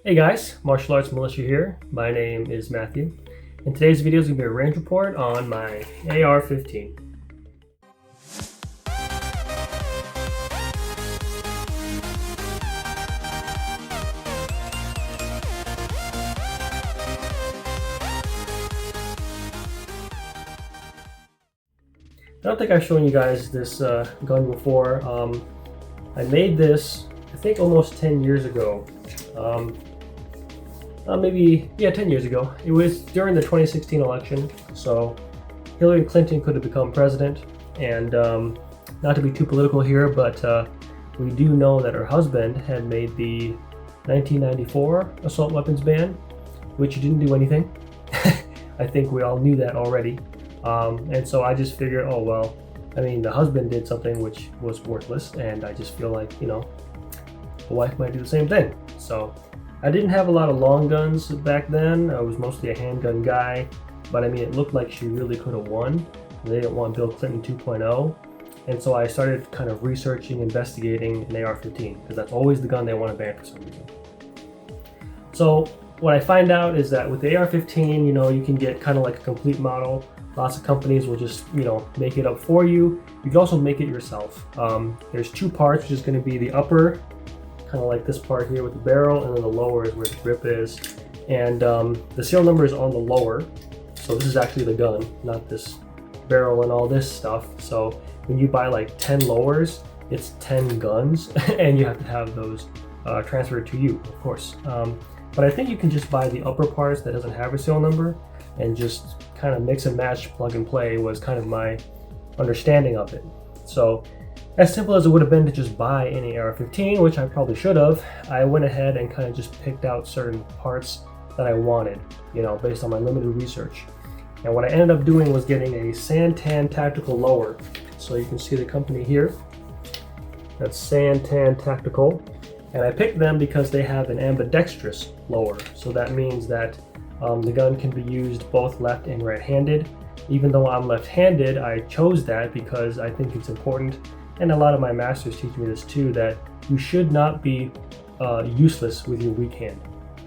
Hey guys, Martial Arts Militia here. My name is Matthew, and today's video is going to be a range report on my AR-15. I don't think I've shown you guys this gun before. I made this, I think, almost 10 years ago. 10 years ago. It was during the 2016 election, so Hillary Clinton could have become president. And not to be too political here, but we do know that her husband had made the 1994 assault weapons ban, which didn't do anything. I think we all knew that already. And so I just figured, oh well, I mean, the husband did something which was worthless, and I just feel like, you know, the wife might do the same thing. So I didn't have a lot of long guns back then. I was mostly a handgun guy, but I mean, it looked like she really could have won. They didn't want Bill Clinton 2.0. And so I started kind of researching, investigating an AR-15, because that's always the gun they want to ban for some reason. So what I find out is that with the AR-15, you know, you can get kind of like a complete model. Lots of companies will just, you know, make it up for you. You can also make it yourself. There's two parts, which is going to be the upper, kind of like this part here with the barrel, and then the lower is where the grip is. And the serial number is on the lower. So this is actually the gun, not this barrel and all this stuff. So when you buy like 10 lowers, it's 10 guns, and you have to have those transferred to you, of course. But I think you can just buy the upper parts that doesn't have a serial number and just kind of mix and match, plug and play was kind of my understanding of it. So as simple as it would have been to just buy any AR-15, which I probably should have, I went ahead and kind of just picked out certain parts that I wanted, you know, based on my limited research. And what I ended up doing was getting a Santan Tactical lower. So you can see the company here. That's Santan Tactical. And I picked them because they have an ambidextrous lower. So that means that the gun can be used both left and right-handed. Even though I'm left-handed, I chose that because I think it's important, and a lot of my masters teach me this too, that you should not be useless with your weak hand.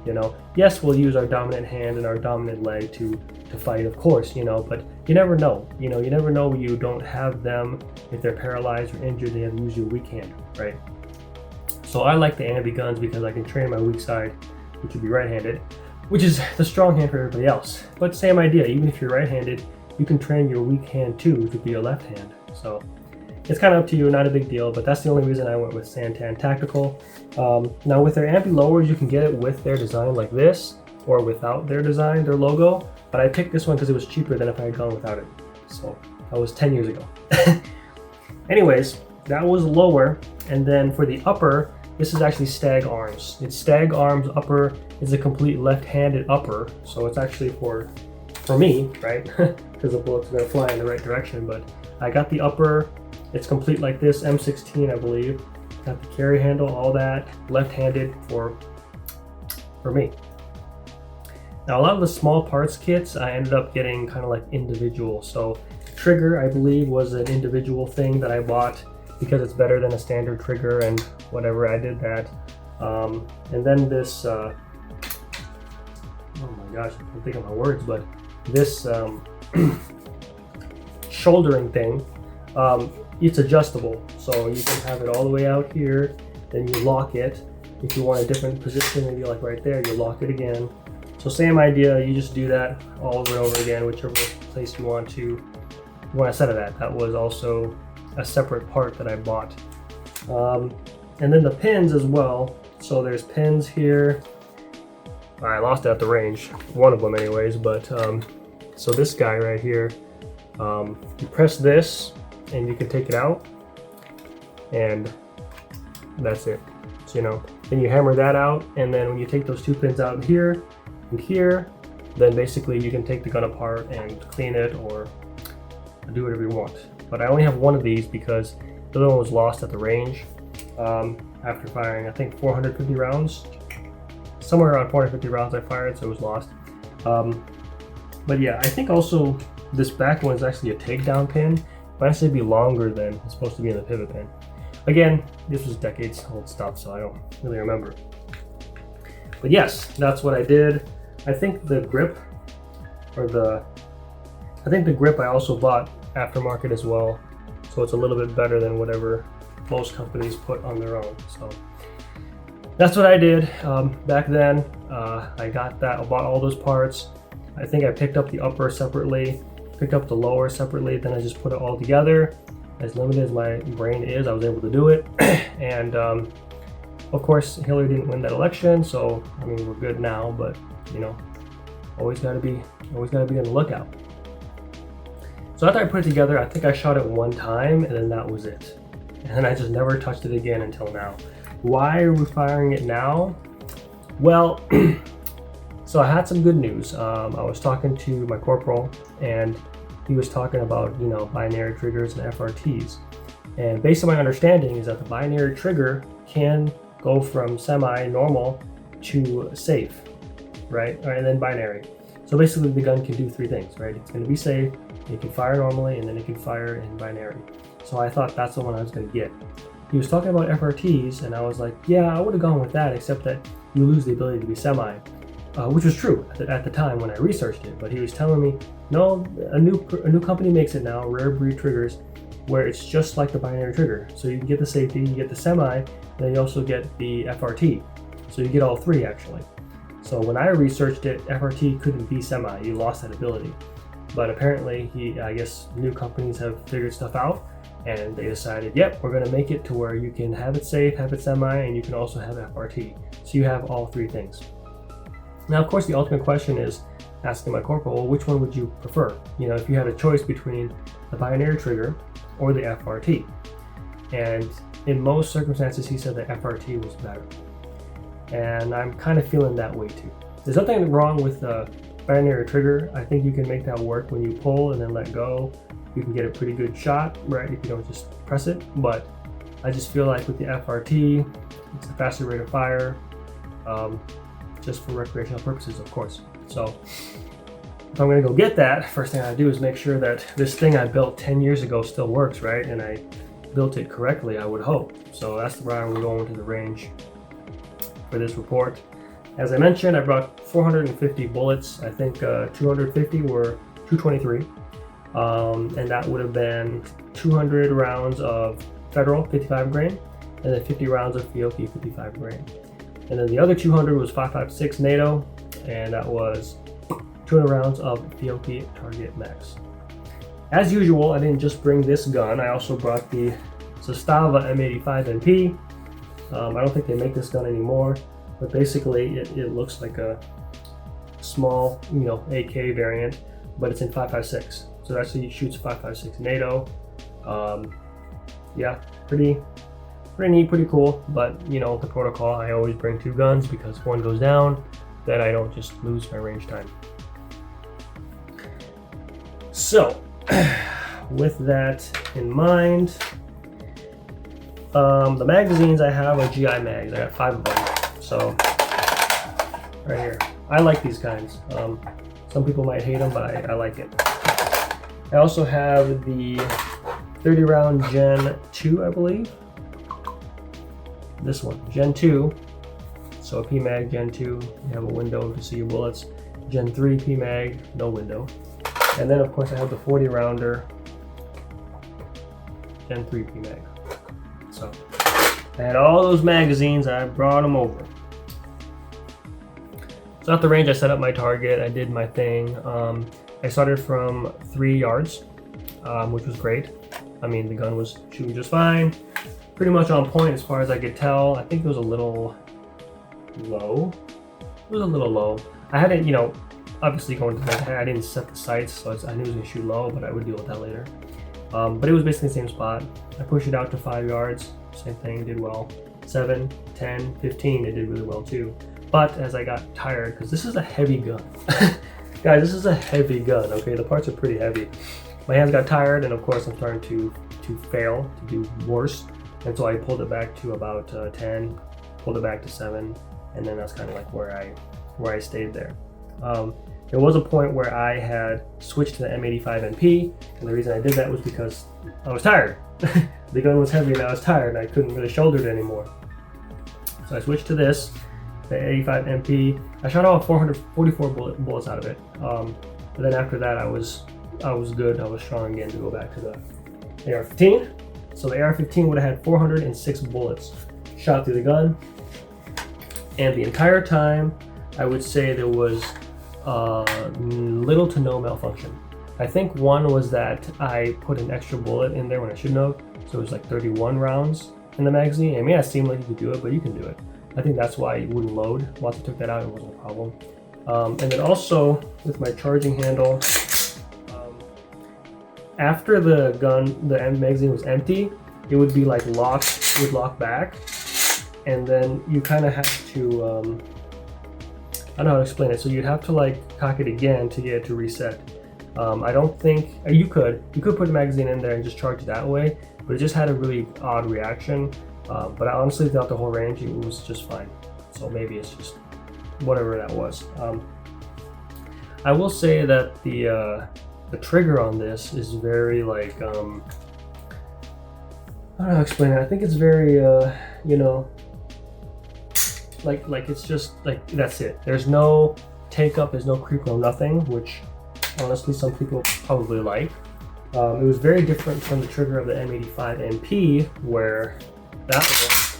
You know, yes, we'll use our dominant hand and our dominant leg to fight, of course, you know, but you never know. You know, you never know you don't have them. If they're paralyzed or injured, they have to use your weak hand, right? So I like the ambi guns because I can train my weak side, which would be right-handed, which is the strong hand for everybody else. But same idea, even if you're right-handed, you can train your weak hand too to be a left hand. So it's kind of up to you, not a big deal, but that's the only reason I went with Santan Tactical. Now with their ambi lowers, you can get it with their design like this, or without their design, their logo, but I picked this one because it was cheaper than if I had gone without it. So that was 10 years ago. Anyways, that was lower, and then for the upper, this is actually Stag Arms. It's Stag Arms upper. It's a complete left-handed upper, so it's actually for me, right? Because the bullets are gonna fly in the right direction. But I got the upper. It's complete like this, M16, I believe. Got the carry handle, all that, left-handed for me. Now a lot of the small parts kits, I ended up getting kind of like individual. So trigger, I believe, was an individual thing that I bought because it's better than a standard trigger, and whatever, I did that. And then this, oh my gosh, I can't think of my words, but this shouldering thing, it's adjustable. So you can have it all the way out here, then you lock it. If you want a different position, maybe like right there, you lock it again. So same idea, you just do that all over and over again, whichever place you want to set it at. That was also a separate part that I bought. And then the pins as well. So there's pins here. I lost it at the range, one of them anyways, but so this guy right here, you press this and you can take it out, and that's it. So, you know, then you hammer that out, and then when you take those two pins out here and here, then basically you can take the gun apart and clean it or do whatever you want. But I only have one of these because the other one was lost at the range after firing, I think, 450 rounds. Somewhere around 450 rounds I fired, so it was lost. But yeah, I think also this back one is actually a takedown pin, but I say be longer than it's supposed to be in the pivot pin. Again, this was decades old stuff, so I don't really remember. But yes, that's what I did. I think the grip, I also bought aftermarket as well. So it's a little bit better than whatever most companies put on their own. So that's what I did back then. I bought all those parts. I think I picked up the upper separately, picked up the lower separately, then I just put it all together. As limited as my brain is, I was able to do it. And of course, Hillary didn't win that election, so I mean, we're good now, but you know, always gotta be on the lookout. So after I put it together, I think I shot it one time and then that was it. And then I just never touched it again until now. Why are we firing it now? Well, so I had some good news. I was talking to my corporal and he was talking about, you know, binary triggers and FRTs. And based on my understanding is that the binary trigger can go from semi-normal to safe, right? And then binary. So basically the gun can do three things, right? It's gonna be safe, it can fire normally, and then it can fire in binary. So I thought that's the one I was gonna get. He was talking about FRTs and I was like, yeah, I would have gone with that, except that you lose the ability to be semi, which was true at the time when I researched it. But he was telling me, no, a new company makes it now, rare breed triggers, where it's just like the binary trigger. So you can get the safety, you get the semi, and then you also get the FRT. So you get all three actually. So when I researched it, FRT couldn't be semi, you lost that ability. But apparently I guess new companies have figured stuff out and they decided, yep, we're gonna make it to where you can have it safe, have it semi, and you can also have FRT. So you have all three things. Now, of course, the ultimate question is asking my corporal, well, which one would you prefer? You know, if you had a choice between the binary trigger or the FRT. And in most circumstances, he said the FRT was better. And I'm kind of feeling that way too. There's nothing wrong with the binary trigger. I think you can make that work when you pull and then let go. You can get a pretty good shot, right, if you don't just press it. But I just feel like with the FRT, it's a faster rate of fire, just for recreational purposes, of course. So if I'm gonna go get that, first thing I do is make sure that this thing I built 10 years ago still works, right? And I built it correctly, I would hope. So that's why we're going to the range for this report. As I mentioned, I brought 450 bullets. I think 250 were 223. And that would have been 200 rounds of Federal 55 grain, and then 50 rounds of Fiocchi 55 grain. And then the other 200 was 5.56 NATO, and that was 200 rounds of Fiocchi Target Max. As usual, I didn't just bring this gun, I also brought the Zastava M85NP. I don't think they make this gun anymore, but basically it looks like a small, you know, AK variant, but it's in 5.56. So that actually shoots 5.56 NATO. Yeah, pretty neat, pretty cool. But you know, the protocol, I always bring two guns because if one goes down, then I don't just lose my range time. So, with that in mind, the magazines I have are GI mags. I got 5 of them. So, right here. I like these kinds. Some people might hate them, but I like it. I also have the 30 round Gen 2, I believe. This one, Gen 2. So a PMag Gen 2, you have a window to see your bullets. Gen 3 PMag, no window. And then of course I have the 40 rounder Gen 3 PMag. So I had all those magazines, I brought them over. So at the range I set up my target, I did my thing. I started from 3 yards, which was great. I mean, the gun was shooting just fine. Pretty much on point as far as I could tell. I think it was a little low. It was a little low. I hadn't, you know, obviously going to the I didn't set the sights, so I knew it was gonna shoot low, but I would deal with that later. But it was basically the same spot. I pushed it out to 5 yards, same thing, did well. 7, 10, 15, it did really well too. But as I got tired, because this is a heavy gun. Guys, this is a heavy gun, okay? The parts are pretty heavy. My hands got tired, and of course I'm starting to fail, to do worse. And so I pulled it back to about 10, pulled it back to 7, and then that's kind of like where I stayed there. There was a point where I had switched to the M85NP, and the reason I did that was because I was tired. The gun was heavy and I was tired, and I couldn't really shoulder it anymore. So I switched to this, the 85 MP. I shot off 444 bullets out of it. But then after that, I was good. I was strong again to go back to the AR-15. So the AR-15 would have had 406 bullets shot through the gun, and the entire time, I would say there was little to no malfunction. I think one was that I put an extra bullet in there when I shouldn't have, so it was like 31 rounds in the magazine. It may not seem like you could do it, but you can do it. I think that's why it wouldn't load. Once I took that out, it wasn't a problem. And then also with my charging handle, after the magazine was empty, it would be like locked, it would lock back, and then you kind of have to, I don't know how to explain it. So you'd have to like cock it again to get it to reset. I don't think, you could put the magazine in there and just charge it that way, but it just had a really odd reaction. But I honestly, throughout the whole range, it was just fine. So maybe it's just whatever that was. I will say that the trigger on this is very like, I don't know how to explain it. I think it's very, you know, like it's just like, that's it. There's no take up, there's no creep, no nothing, which honestly some people probably like. It was very different from the trigger of the M85 MP, where that was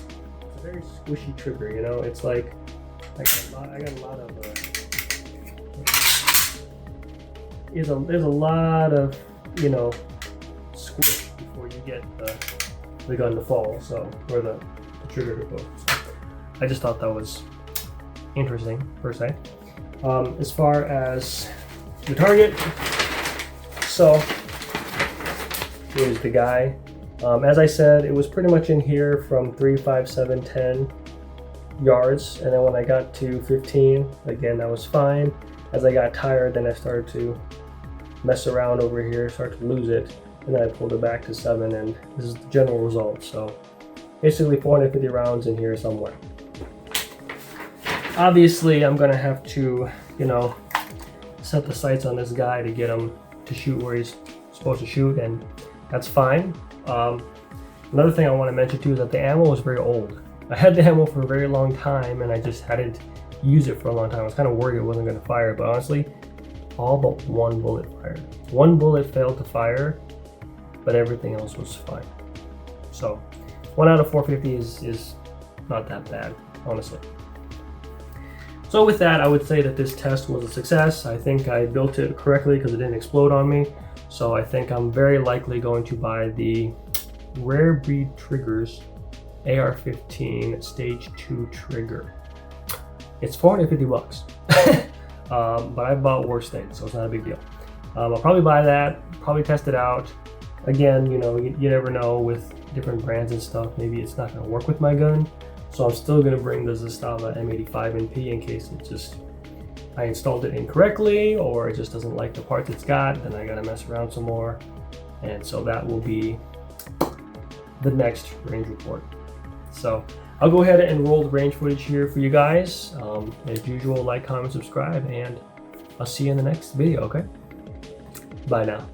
a very squishy trigger, you know. It's like I got a lot of there's a lot of, you know, squish before you get the gun to fall, so, or the trigger to go. So I just thought that was interesting per se. As far as the target, so here's the guy. As I said, it was pretty much in here from 3, 5, 7, 10 yards, and then when I got to 15, again, that was fine. As I got tired, then I started to mess around over here, start to lose it, and then I pulled it back to 7, and this is the general result. So basically 450 rounds in here somewhere. Obviously, I'm gonna have to, you know, set the sights on this guy to get him to shoot where he's supposed to shoot, and that's fine. Another thing I want to mention too is that the ammo was very old. I had the ammo for a very long time, and I just hadn't used it for a long time. I was kind of worried it wasn't going to fire, but honestly, all but one bullet fired. One bullet failed to fire, but everything else was fine. So 1 out of 450 is not that bad, honestly. So with that, I would say that this test was a success. I think I built it correctly because it didn't explode on me. So I think I'm very likely going to buy the Rare Breed Triggers AR-15 Stage 2 trigger. It's 450 bucks, but I bought worse things, so it's not a big deal. I'll probably buy that, probably test it out. Again, you know, you never know with different brands and stuff. Maybe it's not gonna work with my gun. So I'm still gonna bring the Zastava M85 NP in case it just, I installed it incorrectly, or it just doesn't like the parts it's got, then I gotta mess around some more. And so that will be the next range report. So I'll go ahead and roll the range footage here for you guys. As usual, like, comment, subscribe, and I'll see you in the next video, okay? Bye now.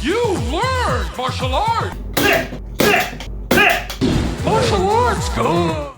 You learned martial arts! Martial arts, go!